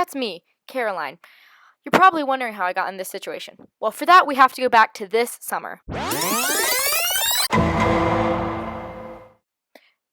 that's me, Caroline. You're probably wondering how I got in this situation. Well, for that, we have to go back to this summer.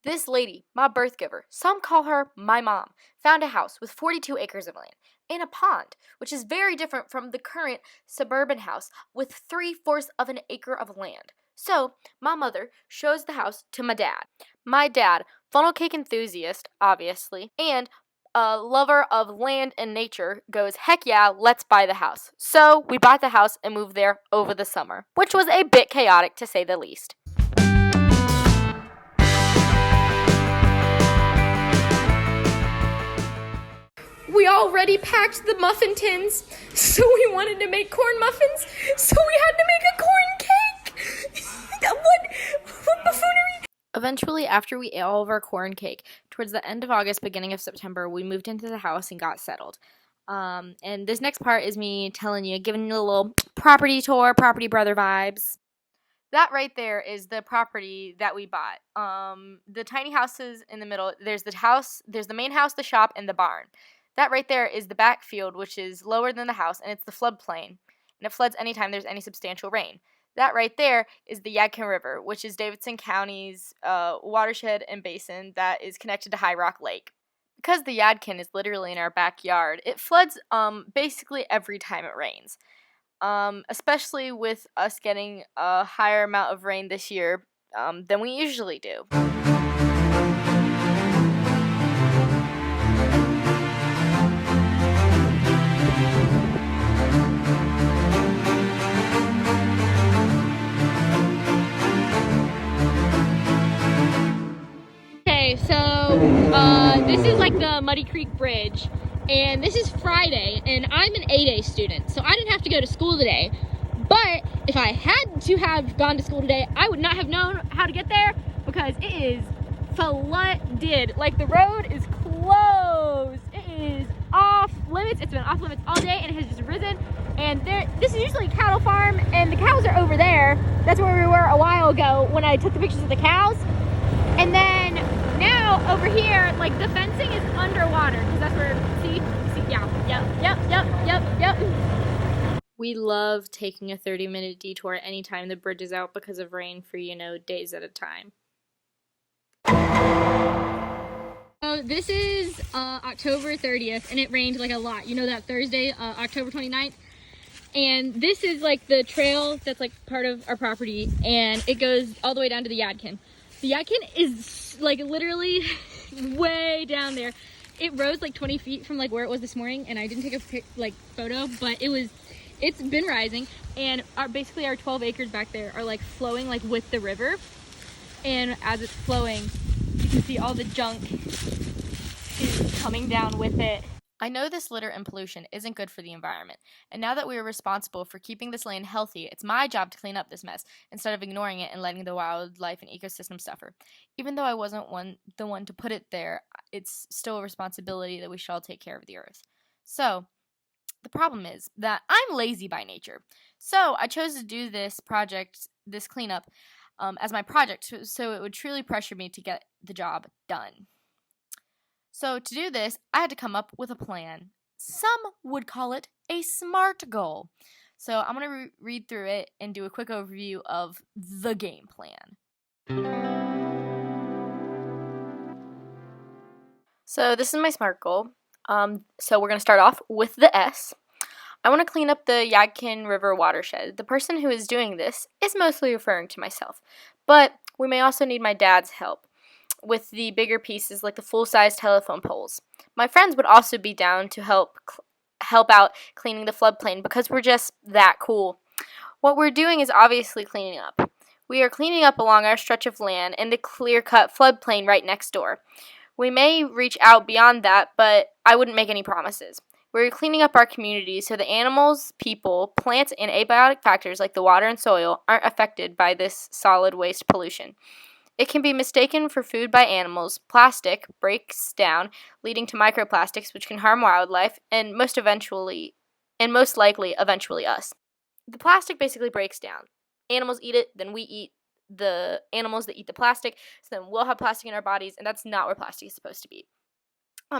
This lady, my birth giver, some call her my mom, found a house with 42 acres of land and a pond, which is very different from the current suburban house with 3/4 of an acre of land. So, my mother shows the house to my dad. My dad, funnel cake enthusiast, obviously, and a lover of land and nature, goes, heck yeah, let's buy the house. So, we bought the house and moved there over the summer, which was a bit chaotic to say the least. We already packed the muffin tins, so we wanted to make corn muffins, so we had to make a corn cake. What buffoonery? Eventually, after we ate all of our corn cake, towards the end of August, beginning of September, we moved into the house and got settled. And this next part is me telling you, giving you a little property tour, property brother vibes. That right there is the property that we bought. The tiny houses in the middle, there's the main house, the shop, and the barn. That right there is the backfield, which is lower than the house, and it's the floodplain. And it floods anytime there's any substantial rain. That right there is the Yadkin River, which is Davidson County's watershed and basin that is connected to High Rock Lake. Because the Yadkin is literally in our backyard, it floods basically every time it rains. Especially with us getting a higher amount of rain this year than we usually do. Okay, so this is like the Muddy Creek Bridge, and this is Friday, and I'm an 8A student, so I didn't have to go to school today. But if I had to have gone to school today, I would not have known how to get there because it is flooded. Like, the road is closed. It is off limits. It's been off limits all day, and it has just risen. And this is usually a cattle farm, and the cows are over there. That's where we were a while ago when I took the pictures of the cows. And then now over here, like, the fencing is underwater because that's where, see, yep. We love taking a 30-minute detour anytime the bridge is out because of rain for, days at a time. So this is October 30th, and it rained like a lot. You know that Thursday, October 29th? And this is like the trail that's like part of our property, and it goes all the way down to the Yadkin. The Yadkin is like literally way down there. It rose like 20 feet from like where it was this morning, and I didn't take a photo, but it's been rising, and basically our 12 acres back there are like flowing like with the river, and as it's flowing, you can see all the junk is coming down with it. I know this litter and pollution isn't good for the environment, and now that we are responsible for keeping this land healthy, it's my job to clean up this mess instead of ignoring it and letting the wildlife and ecosystem suffer. Even though I wasn't the one to put it there, it's still a responsibility that we should all take care of the earth. So, the problem is that I'm lazy by nature. So, I chose to do this cleanup, as my project, so it would truly pressure me to get the job done. So to do this, I had to come up with a plan. Some would call it a SMART goal. So I'm going to read through it and do a quick overview of the game plan. So this is my SMART goal. So we're going to start off with the S. I want to clean up the Yadkin River watershed. The person who is doing this is mostly referring to myself, but we may also need my dad's help with the bigger pieces like the full-size telephone poles. My friends would also be down to help out cleaning the floodplain because we're just that cool. What we're doing is obviously cleaning up. We are cleaning up along our stretch of land and the clear-cut floodplain right next door. We may reach out beyond that, but I wouldn't make any promises. We're cleaning up our community so the animals, people, plants, and abiotic factors like the water and soil aren't affected by this solid waste pollution. It can be mistaken for food by animals. Plastic breaks down, leading to microplastics, which can harm wildlife and most likely eventually us. The plastic basically breaks down. Animals eat it, then we eat the animals that eat the plastic, so then we'll have plastic in our bodies, and that's not where plastic is supposed to be.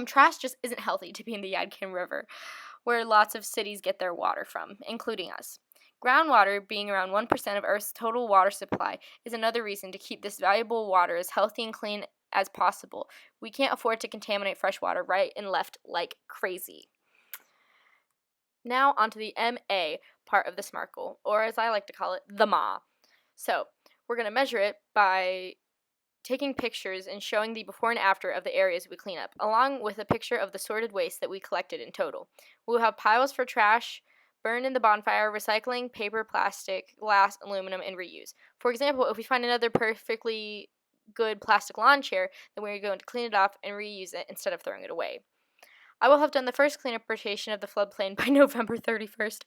Trash just isn't healthy to be in the Yadkin River, where lots of cities get their water from, including us. Groundwater, being around 1% of Earth's total water supply, is another reason to keep this valuable water as healthy and clean as possible. We can't afford to contaminate fresh water right and left like crazy. Now onto the MA part of the SMART goal, or as I like to call it, the MA. So, we're going to measure it by taking pictures and showing the before and after of the areas we clean up, along with a picture of the sorted waste that we collected in total. We'll have piles for trash, burn in the bonfire, recycling, paper, plastic, glass, aluminum, and reuse. For example, if we find another perfectly good plastic lawn chair, then we're going to clean it off and reuse it instead of throwing it away. I will have done the first cleanup rotation of the floodplain by November 31st.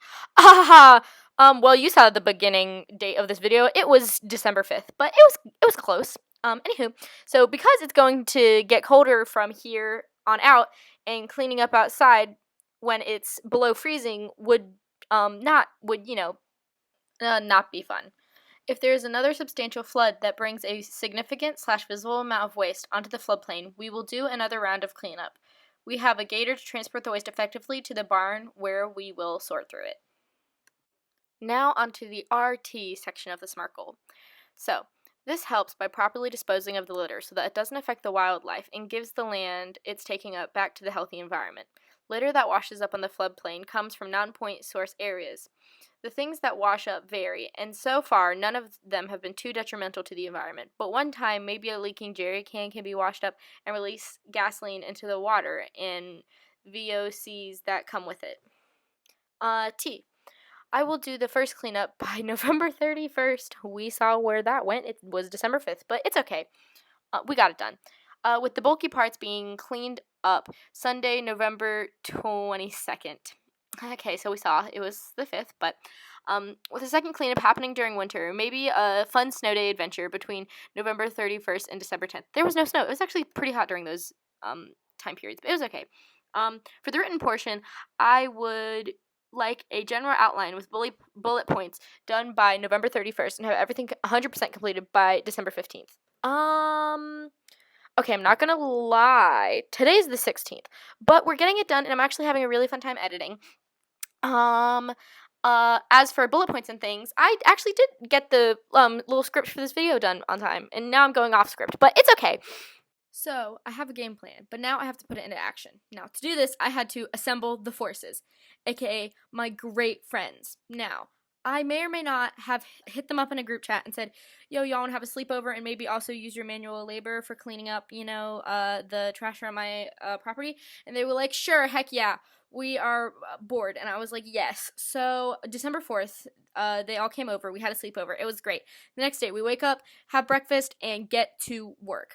Well, you saw the beginning date of this video. It was December 5th, but it was close. Anywho, so because it's going to get colder from here on out, and cleaning up outside when it's below freezing would not be fun. If there is another substantial flood that brings a significant / visible amount of waste onto the floodplain, we will do another round of cleanup. We have a gator to transport the waste effectively to the barn where we will sort through it. Now onto the RT section of the SMART goal. So, this helps by properly disposing of the litter so that it doesn't affect the wildlife and gives the land it's taking up back to the healthy environment. Litter that washes up on the floodplain comes from non-point source areas. The things that wash up vary, and so far none of them have been too detrimental to the environment. But one time, maybe a leaking jerry can be washed up and release gasoline into the water and VOCs that come with it. T. I will do the first cleanup by November 31st. We saw where that went. It was December 5th, but it's okay. We got it done. With the bulky parts being cleaned up Sunday, November 22nd. Okay, so we saw it was the 5th, but with the second cleanup happening during winter, maybe a fun snow day adventure between November 31st and December 10th. There was no snow. It was actually pretty hot during those time periods, but it was okay. For the written portion, I would like a general outline with bullet points done by November 31st and have everything 100% completed by December 15th. Okay, I'm not gonna lie. Today's the 16th, but we're getting it done, and I'm actually having a really fun time editing. As for bullet points and things, I actually did get the little script for this video done on time, and now I'm going off script, but it's okay. So, I have a game plan, but now I have to put it into action. Now, to do this, I had to assemble the forces, aka my great friends. Now, I may or may not have hit them up in a group chat and said, yo, y'all want to have a sleepover and maybe also use your manual labor for cleaning up, the trash around my property? And they were like, sure, heck yeah, we are bored. And I was like, yes. So December 4th, they all came over. We had a sleepover. It was great. The next day, we wake up, have breakfast, and get to work.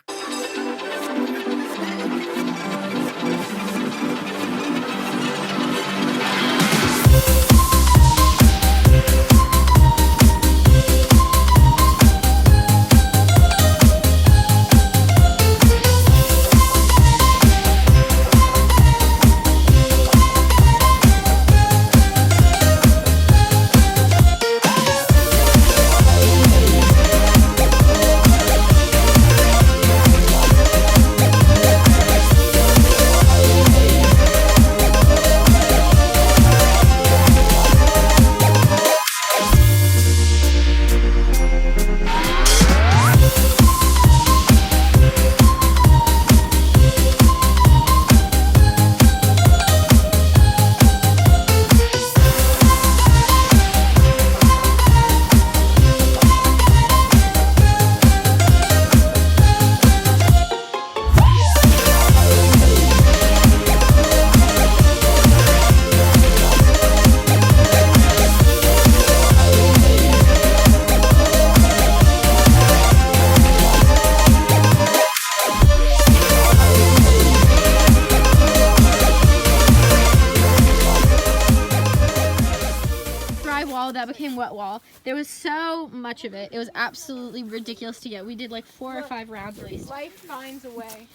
That became wet wall. There was so much of it. It was absolutely ridiculous to get. We did like 4 or 5 rounds at least. Life finds a way.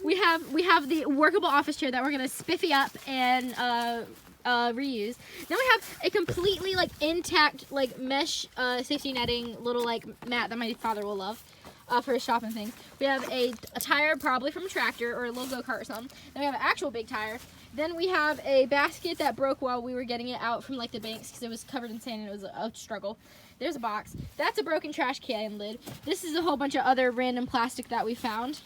we have the workable office chair that we're gonna spiffy up and reuse. Then we have a completely like intact like mesh safety netting little like mat that my father will love. for his shopping things. We have a tire, probably from a tractor or a little go-kart or something. Then we have an actual big tire. Then we have a basket that broke while we were getting it out from like the banks because it was covered in sand and it was a struggle. There's a box. That's a broken trash can lid. This is a whole bunch of other random plastic that we found.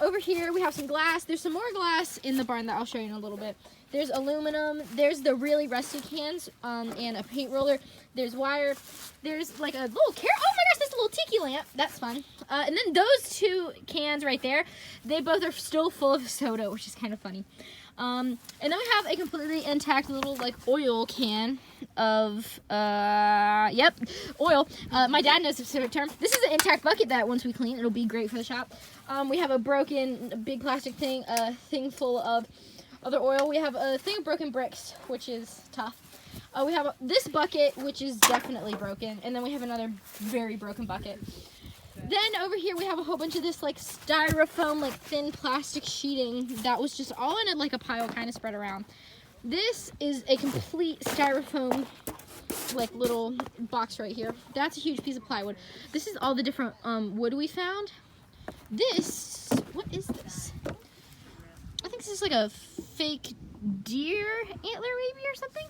Over here we have some glass. There's some more glass in the barn that I'll show you in a little bit. There's aluminum. There's the really rusty cans and a paint roller. There's wire. There's like a little oh my gosh, there's a little tiki lamp. That's fun. And then those two cans right there, they both are still full of soda, which is kind of funny. And then we have a completely intact little like oil can of oil. My dad knows the specific term. This is an intact bucket that once we clean, it'll be great for the shop. We have a broken big plastic thing, a thing full of other oil. We have a thing of broken bricks, which is tough. We have this bucket, which is definitely broken, and then we have another very broken bucket. Then over here we have a whole bunch of this like styrofoam, like thin plastic sheeting that was just all in like a pile, kind of spread around. This is a complete styrofoam like little box right here. That's a huge piece of plywood. This is all the different wood we found. This, what is this? I think this is like a fake deer antler maybe or something,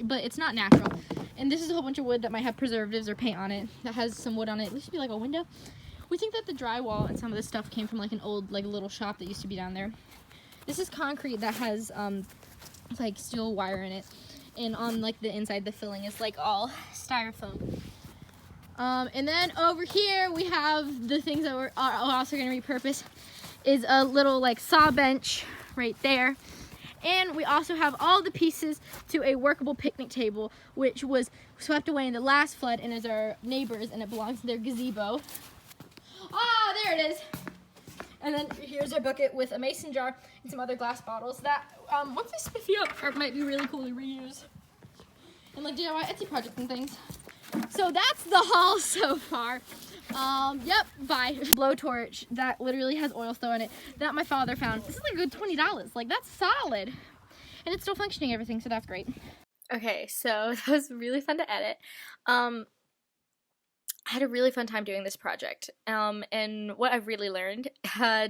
but it's not natural. And this is a whole bunch of wood that might have preservatives or paint on it that has some wood on it. This should be like a window. We think that the drywall and some of this stuff came from like an old like little shop that used to be down there. This is concrete that has like steel wire in it, and on like the inside the filling is like all styrofoam. And then over here we have the things that are also going to repurpose is a little like saw bench right there. And we also have all the pieces to a workable picnic table, which was swept away in the last flood and is our neighbors, and it belongs to their gazebo. Ah, there it is. And then here's our bucket with a mason jar and some other glass bottles that once they spiffy up might be really cool to reuse. And like DIY Etsy projects and things. So that's the haul so far. Yep, bye. Blowtorch that literally has oil still in it that my father found. This is like a good $20. Like, that's solid. And it's still functioning and everything, so that's great. Okay, so that was really fun to edit. I had a really fun time doing this project. And what I've really learned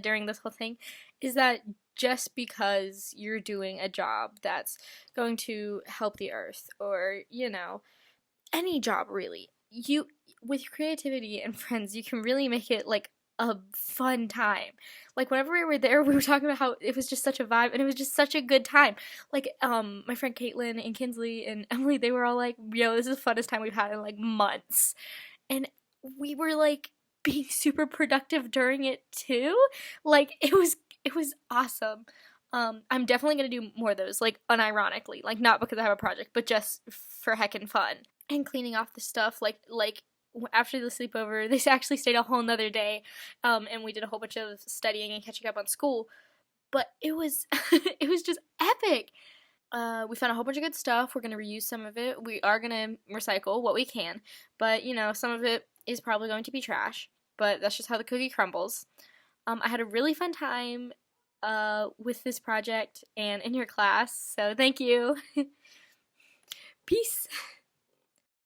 during this whole thing is that just because you're doing a job that's going to help the earth, or, you know, any job really, with creativity and friends, you can really make it like a fun time. Like whenever we were there, we were talking about how it was just such a vibe and it was just such a good time. Like my friend Caitlin and Kinsley and Emily, they were all like, yo, this is the funnest time we've had in like months. And we were like being super productive during it too. Like it was awesome. I'm definitely gonna do more of those, like unironically, like not because I have a project, but just for heckin' fun. And cleaning off the stuff, like after the sleepover, they actually stayed a whole nother day, and we did a whole bunch of studying and catching up on school, but it was it was just epic. We found a whole bunch of good stuff. We're gonna reuse some of it. We are gonna recycle what we can, but you know, some of it is probably going to be trash, but that's just how the cookie crumbles. I had a really fun time with this project and in your class, so thank you. Peace.